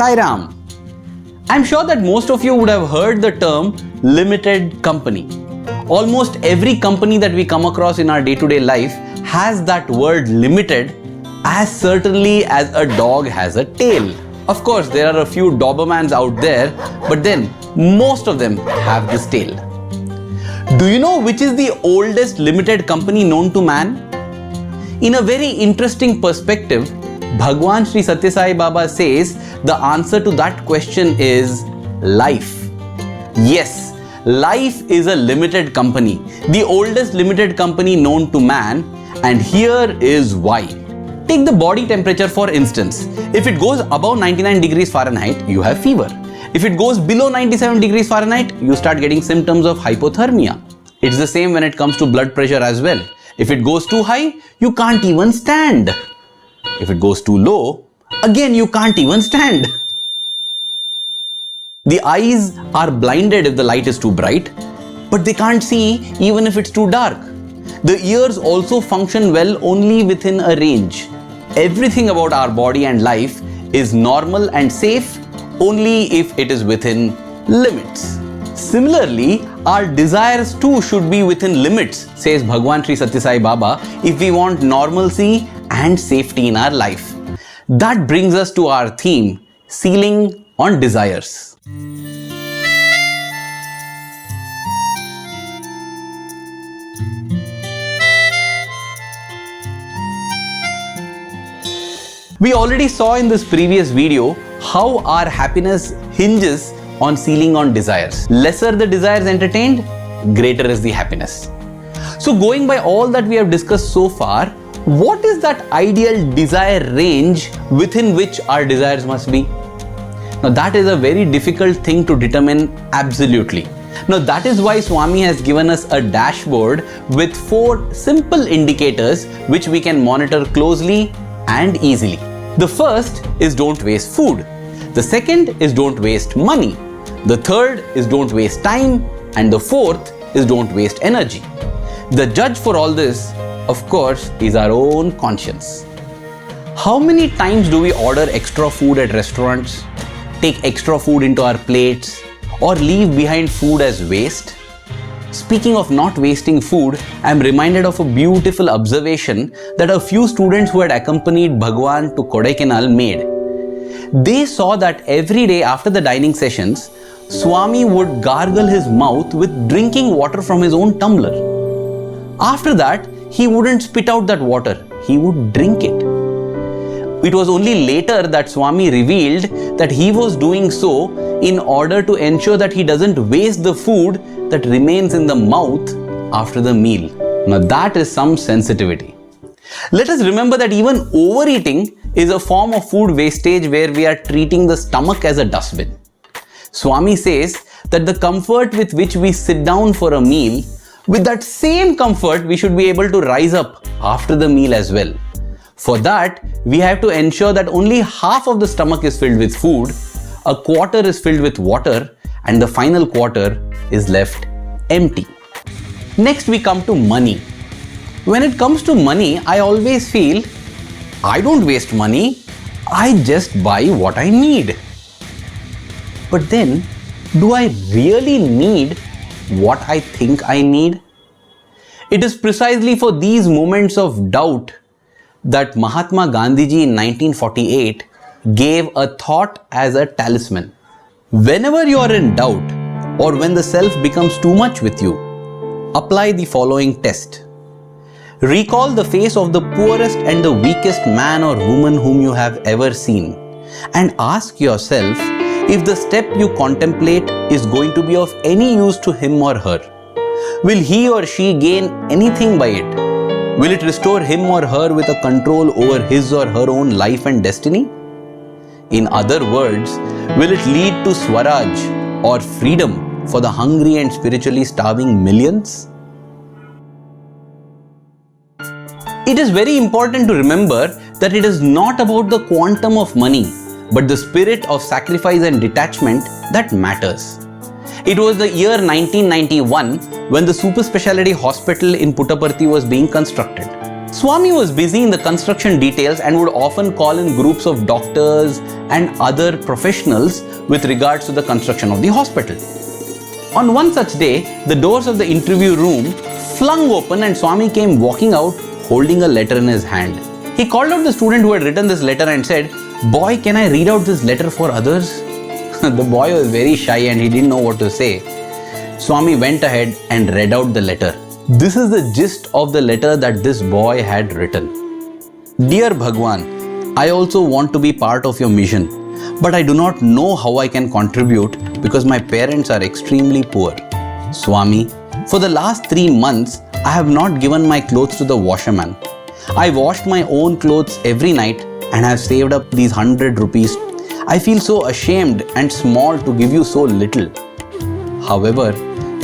Sai Ram. I'm sure that most of you would have heard the term limited company. Almost every company that we come across in our day-to-day life has that word limited, as certainly as a dog has a tail. Of course, there are a few Dobermans out there, but then most of them have this tail. Do you know which is the oldest limited company known to man? In a very interesting perspective, Bhagawan Sri Sathya Sai Baba says the answer to that question is life. Yes, life is a limited company, the oldest limited company known to man, and here is why. Take the body temperature for instance. If it goes above 99 degrees Fahrenheit, you have fever. If it goes below 97 degrees Fahrenheit, you start getting symptoms of hypothermia. It's the same when it comes to blood pressure as well. If it goes too high, you can't even stand. If it goes too low, again you can't even stand. The eyes are blinded if the light is too bright, but they can't see even if it's too dark. The ears also function well only within a range. Everything about our body and life is normal and safe only if it is within limits. Similarly, our desires too should be within limits, says Bhagawan Sri Sathya Sai Baba, if we want normalcy and safety in our life. That brings us to our theme, ceiling on desires. We already saw in this previous video how our happiness hinges on ceiling on desires. Lesser the desires entertained, greater is the happiness. So going by all that we have discussed so far, what is that ideal desire range within which our desires must be? Now that is a very difficult thing to determine absolutely. Now that is why Swami has given us a dashboard with 4 simple indicators which we can monitor closely and easily. The first is don't waste food. The second is don't waste money. The third is don't waste time. And the fourth is don't waste energy. The judge for all this, of course, is our own conscience. How many times do we order extra food at restaurants, take extra food into our plates, or leave behind food as waste? Speaking of not wasting food, I am reminded of a beautiful observation that a few students who had accompanied Bhagawan to Kodaikanal made. They saw that every day after the dining sessions, Swami would gargle his mouth with drinking water from his own tumbler. After that, he wouldn't spit out that water, he would drink it. It was only later that Swami revealed that he was doing so in order to ensure that he doesn't waste the food that remains in the mouth after the meal. Now that is some sensitivity. Let us remember that even overeating is a form of food wastage where we are treating the stomach as a dustbin. Swami says that the comfort with which we sit down for a meal, with that same comfort we should be able to rise up after the meal as well. For that, we have to ensure that only half of the stomach is filled with food, a quarter is filled with water, and the final quarter is left empty. Next, we come to money. When it comes to money, I always feel I don't waste money, I just buy what I need. But then, do I really need what I think I need? It is precisely for these moments of doubt that Mahatma Gandhiji in 1948 gave a thought as a talisman. Whenever you are in doubt or when the self becomes too much with you, apply the following test. Recall the face of the poorest and the weakest man or woman whom you have ever seen and ask yourself if the step you contemplate is going to be of any use to him or her. Will he or she gain anything by it? Will it restore him or her with a control over his or her own life and destiny? In other words, will it lead to Swaraj or freedom for the hungry and spiritually starving millions? It is very important to remember that it is not about the quantum of money, but the spirit of sacrifice and detachment that matters. It was the year 1991 when the super speciality hospital in Puttaparthi was being constructed. Swami was busy in the construction details and would often call in groups of doctors and other professionals with regards to the construction of the hospital. On one such day, the doors of the interview room flung open and Swami came walking out holding a letter in his hand. He called out the student who had written this letter and said, "Boy, can I read out this letter for others?" The boy was very shy and he didn't know what to say. Swami went ahead and read out the letter. This is the gist of the letter that this boy had written. "Dear Bhagawan, I also want to be part of your mission, but I do not know how I can contribute because my parents are extremely poor. Swami, for the last 3 months, I have not given my clothes to the washerman. I washed my own clothes every night and have saved up these 100 rupees. I feel so ashamed and small to give you so little. However,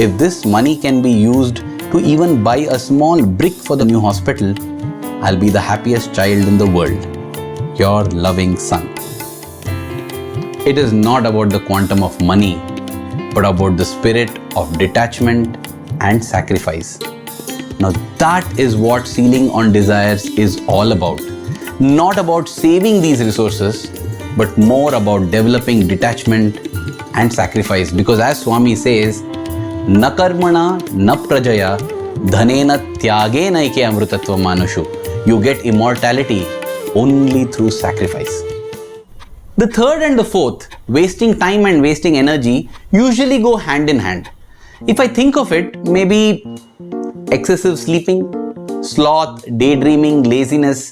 if this money can be used to even buy a small brick for the new hospital, I'll be the happiest child in the world. Your loving son." It is not about the quantum of money, but about the spirit of detachment and sacrifice. Now that is what Sealing on Desires is all about. Not about saving these resources, but more about developing detachment and sacrifice. Because as Swami says, "Na karmana na prajaya dhanena tyagena ike amrutatva manushu." You get immortality only through sacrifice. The third and the fourth, wasting time and wasting energy, usually go hand in hand. If I think of it, maybe excessive sleeping, sloth, daydreaming, laziness,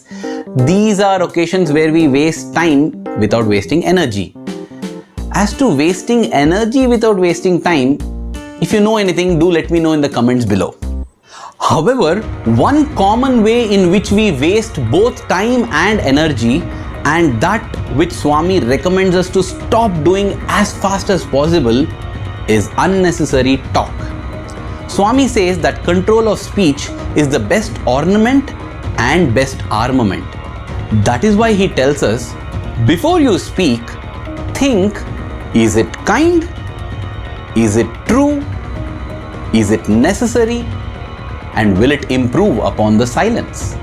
these are occasions where we waste time without wasting energy. As to wasting energy without wasting time, if you know anything, do let me know in the comments below. However, one common way in which we waste both time and energy, and that which Swami recommends us to stop doing as fast as possible, is unnecessary talk. Swami says that control of speech is the best ornament and best armament. That is why he tells us, before you speak, think, is it kind? Is it true? Is it necessary? And will it improve upon the silence?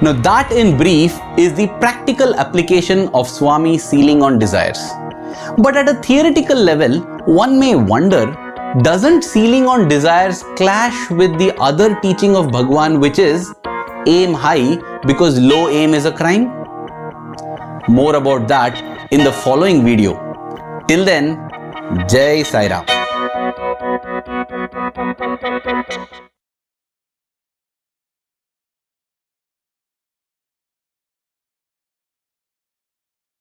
Now that in brief is the practical application of Swami's Sealing on Desires. But at a theoretical level, one may wonder, doesn't Sealing on Desires clash with the other teaching of Bhagawan, which is aim high because low aim is a crime? More about that in the following video. Till then, Jai Sai Ram.